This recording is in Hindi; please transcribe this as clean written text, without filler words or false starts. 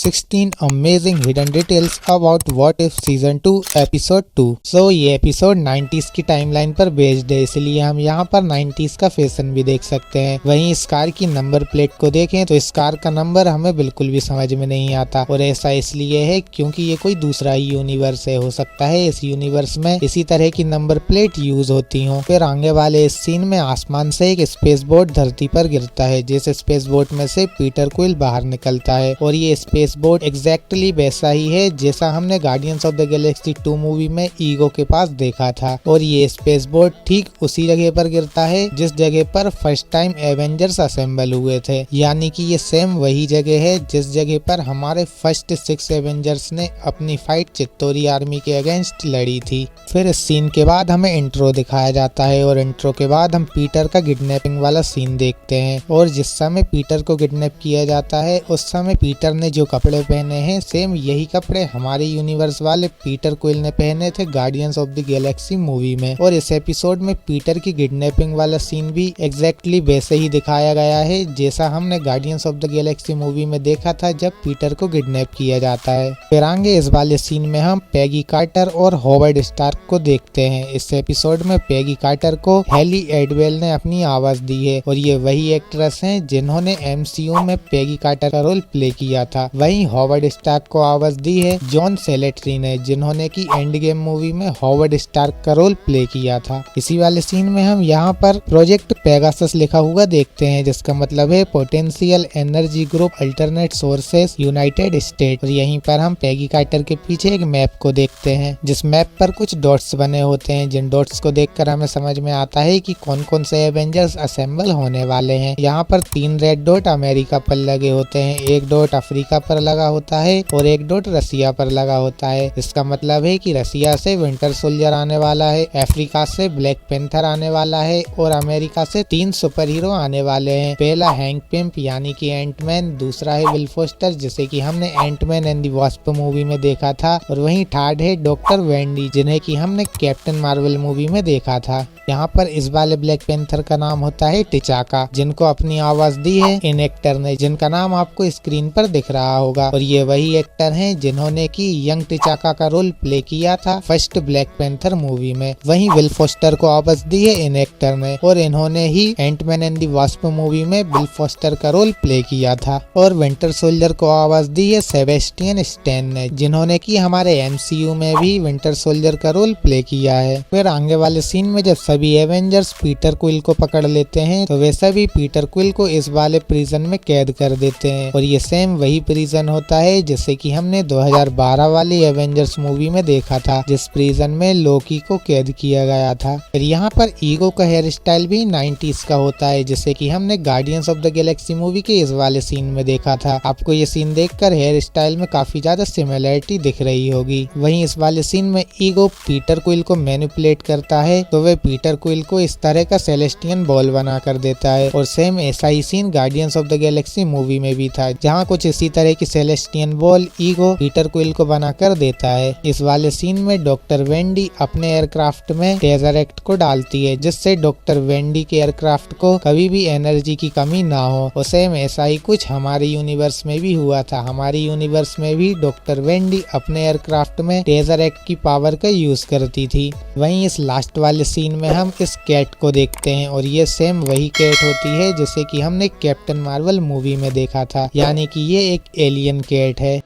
16 amazing hidden details about What If Season 2 Episode 2। ये एपिसोड 90s की टाइमलाइन पर बेस्ड है, इसलिए हम यहाँ पर 90s का फैशन भी देख सकते हैं। वहीं इस कार की नंबर प्लेट को देखें तो इस कार का नंबर हमें बिल्कुल भी समझ में नहीं आता, और ऐसा इसलिए है क्योंकि ये कोई दूसरा ही यूनिवर्स है। हो सकता है इस यूनिवर्स में इसी तरह की नंबर प्लेट यूज होती हो। फिर आगे वाले इस सीन में आसमान से एक स्पेस बोट धरती पर गिरता है, जिस स्पेस बोट में से पीटर क्विल बाहर निकलता है, और ये स्पेस बोट एग्जैक्टली वैसा ही है जैसा हमने guardians of the Galaxy 2 movie में ईगो के पास देखा था। और ये स्पेस बोट ठीक उसी जगह पर गिरता है जिस जगह पर फर्स्ट टाइम एवेंजर्स असेंबल हुए थे, यानी कि ये सेम वही जगह है जिस जगह पर हमारे फर्स्ट 6 एवेंजर्स ने अपनी फाइट चित्तौरी आर्मी के अगेंस्ट लड़ी थी। फिर इस सीन के बाद हमें इंट्रो दिखाया जाता है, और इंट्रो के बाद हम पीटर का किडनैपिंग वाला सीन देखते हैं। और जिस समय पीटर को किडनैप किया जाता है उस समय पीटर ने जो कपड़े पहने हैं सेम यही कपड़े हमारे यूनिवर्स वाले पीटर क्विल ने पहने थे guardians of the Galaxy movie में। और इस एपिसोड में पीटर की किडनैपिंग वाला सीन भी एग्जैक्टली वैसे ही दिखाया गया है जैसा हमने guardians of the Galaxy movie में देखा था जब पीटर को किडनैप किया जाता है। फिर आगे इस वाले सीन में हम पैगी कार्टर और हॉवर्ड स्टार्क को देखते हैं। इस एपिसोड में पैगी कार्टर को हेली एडवेल ने अपनी आवाज दी है, और ये वही एक्ट्रेस हैं जिन्होंने MCU में पैगी कार्टर का रोल प्ले किया था। वहीं हॉवर्ड स्टार्क को आवाज दी है जॉन सेलेट्री ने, जिन्होंने की एंड गेम मूवी में हॉवर्ड स्टार्क का रोल प्ले किया था। इसी वाले सीन में हम यहाँ पर प्रोजेक्ट पेगासस लिखा हुआ देखते हैं, जिसका मतलब है potential energy group alternate sources United state. और यहीं पर हम पैगी कार्टर के पीछे एक मैप को देखते हैं, जिस मैप पर कुछ डॉट्स बने होते हैं, जिन डॉट्स को देखकर हमें समझ में आता है कि कौन कौन से एवेंजर्स असेंबल होने वाले हैं। यहाँ पर 3 रेड डॉट अमेरिका पर लगे होते हैं, 1 डॉट अफ्रीका पर लगा होता है और 1 डॉट रसिया पर लगा होता है। इसका मतलब है कि रसिया से विंटर सोल्जर आने वाला है, अफ्रीका से ब्लैक पैंथर आने वाला है, और अमेरिका से 3 सुपर हीरो आने वाले हैं। पहला हैंक पिम्प यानी कि एंटमैन, दूसरा है विल फोस्टर जिसे कि हमने Ant Man and the Wasp movie में देखा था, और वहीं थर्ड है डॉक्टर वेंडी जिन्हें कि हमने कैप्टन मार्वल मूवी में देखा था। यहाँ पर इस वाले ब्लैक पैंथर का नाम होता है टिचाका, जिनको अपनी आवाज दी है इन एक्टर ने, जिनका नाम आपको स्क्रीन पर दिख रहा होगा। और ये वही एक्टर हैं जिन्होंने की यंग टिचाका का रोल प्ले किया था फर्स्ट ब्लैक पैंथर मूवी में। वहीं विल फोस्टर को आवाज दी है इन एक्टर ने, और इन्होंने ही Ant-Man and the Wasp movie में विल फोस्टर का रोल प्ले किया था। और विंटर सोल्जर को आवाज दी है सेबेस्टियन स्टैन ने, जिन्होंने की हमारे MCU में भी विंटर सोल्जर का रोल प्ले किया है। फिर आगे वाले सीन में जब सभी एवेंजर्स पीटर क्विल को पकड़ लेते हैं तो वैसा भी पीटर क्विल को इस वाले प्रिजन में कैद कर देते हैं, और ये सेम वही प्रिजन होता है जैसे कि हमने 2012 वाली एवेंजर्स मूवी में देखा था, जिस प्रिजन में लोकी को कैद किया गया था। फिर यहाँ पर ईगो का हेयर स्टाइल भी 90s का होता है, जैसे कि हमने guardians of the Galaxy movie के इस वाले सीन में देखा था। आपको ये सीन देखकर हेयर स्टाइल में काफी ज्यादा सिमिलरिटी दिख रही होगी। वहीं इस वाले सीन में ईगो पीटर क्विल को मैनिपुलेट करता है, तो वे पीटर क्विल को इस तरह का सेलेस्टियन बॉल बना कर देता है। और सेम ऐसा ही scene Guardians of the Galaxy movie में भी था, जहाँ कुछ इसी तरह की celestial ball Ego Peter Quill को बना कर देता है। इस वाले सीन में डॉक्टर वेंडी अपने एयरक्राफ्ट में टेज़रेक्ट को डालती है, जिससे डॉक्टर वेंडी के एयरक्राफ्ट को कभी भी एनर्जी की कमी ना हो। और सेम ऐसा ही कुछ हमारे यूनिवर्स में भी हुआ था। हमारे यूनिवर्स में भी डॉक्टर वेंडी अपने एयरक्राफ्ट में टेज़रेक्ट की पावर का यूज करती थी। वहीं इस लास्ट वाले सीन में हम इस कैट को देखते हैं, और ये सेम वही कैट होती है जैसे कि हमने कैप्टन मार्वल मूवी में देखा था, यानी कि ये एक एलियन कैट है।